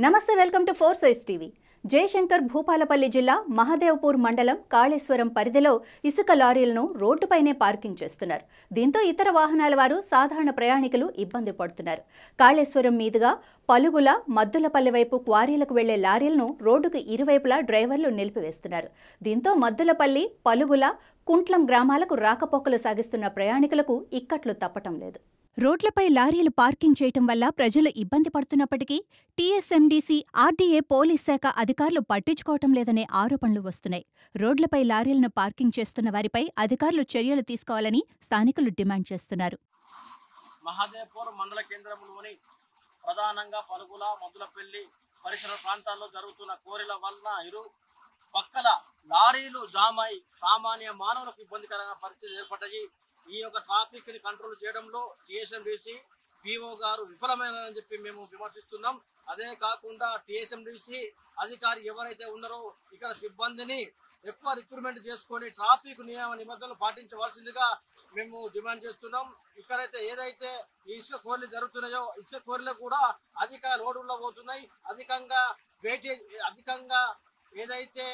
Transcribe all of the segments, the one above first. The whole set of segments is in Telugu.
నమస్తే, welcome to 4 sides TV. Jayashankar Bhupalpally జిల్లా మహదేవ్పూర్ మండలం కాళేశ్వరం పరిధిలో ఇసుక లారీలను రోడ్డుపైనే పార్కింగ్ చేస్తున్నారు. దీంతో ఇతర వాహనాల వారు సాధారణ ప్రయాణికులు ఇబ్బంది పడుతున్నారు. కాళేశ్వరం మీదుగా పలుగుల మద్దులపల్లి వైపు క్వారీలకు వెళ్లే లారీలను రోడ్డుకు ఇరువైపులా డ్రైవర్లు నిలిపివేస్తున్నారు. దీంతో మద్దులపల్లి, పలుగుల, కుంట్లం గ్రామాలకు రాకపోకలు సాగిస్తున్న ప్రయాణికులకు ఇక్కట్లు తప్పటం లేదు. రోడ్లపై లారీలు పార్కింగ్ చేయటం వల్ల ప్రజలు ఇబ్బంది పడుతున్నప్పటికీ టీఎస్ఎండీసీ, ఆర్డీఏ, పోలీస్ శాఖ అధికారులు పట్టించుకోవటం లేదనే ఆరోపణలు వస్తున్నాయి. రోడ్లపై లారీలను పార్కింగ్ చేస్తున్న వారిపై అధికారులు చర్యలు తీసుకోవాలని స్థానికులు డిమాండ్ చేస్తున్నారు. మహదేవ్పూర్ మండల కేంద్రంలోని ప్రధానంగా పలుగుల, మద్దులపల్లి పరిసర ప్రాంతాల్లో జరుగుతున్న కోరిల వలన ఇరు పక్కల లారీలు జామై సామాన్య మానవులకు ఇబ్బందికరమైన పరిస్థితులు ఏర్పడ్డాయి. ఈ యొక్క ట్రాఫిక్ ని కంట్రోల్ చేయడంలో టీఎస్ఎండీసీ పీఓ గారు విఫలమైనని చెప్పి మేము విమర్శిస్తున్నాం. అదే కాకుండా టీఎస్ఎండీసీ అధికారి ఎవరైతే ఉన్నారో ఇక్కడ సిబ్బందిని ఎక్కువ రిక్రూట్మెంట్ చేసుకొని ట్రాఫిక్ నియమ నిబంధనలు పాటించవలసిందిగా మేము డిమాండ్ చేస్తున్నాం. ఇక్కడైతే ఏదైతే ఈ ఇసుక కోర్లు జరుగుతున్నాయో ఇసుక కోర్లు కూడా అధిక లోడుల్లో పోతున్నాయి. అధికంగా ఏదైతే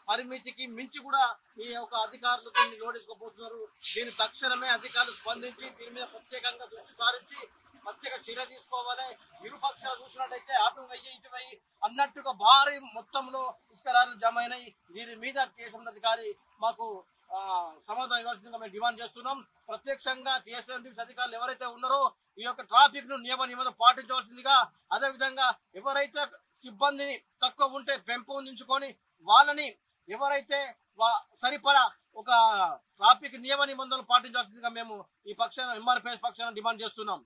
పరిమితికి మించి కూడా ఈ యొక్క అధికారులు దీన్ని లోడించుకోబోతున్నారు. దీని తక్షణమే అధికారులు స్పందించి దీని మీద ప్రత్యేకంగా దృష్టి సారించి ప్రత్యేక చర్య తీసుకోవాలి. ఇరుపక్షాలు చూసినట్టయితే అటు అయ్యి ఇటు అయ్యి అన్నట్టుగా భారీ మొత్తంలో ఇసుక లారీలు జమ అయినాయి. దీని మీద టీఎస్ఎం అధికారి మాకు సమాధానం ఇవ్వాల్సిందిగా మేము డిమాండ్ చేస్తున్నాం. ప్రత్యక్షంగా టీఎస్ఎండీసీ అధికారులు ఎవరైతే ఉన్నారో ఈ యొక్క ట్రాఫిక్ ను నియమ నిబంధనలు పాటించవలసిందిగా, అదేవిధంగా ఎవరైతే సిబ్బందిని తక్కువ ఉంటే పెంపొందించుకొని వాళ్ళని ఎవరైతే సరిపడా ఒక ట్రాఫిక్ నియమ నిబంధనలు పాటించాల్సిందిగా మేము ఈ పక్షాన ఎంఆర్పీఎస్ పక్షాన డిమాండ్ చేస్తున్నాం.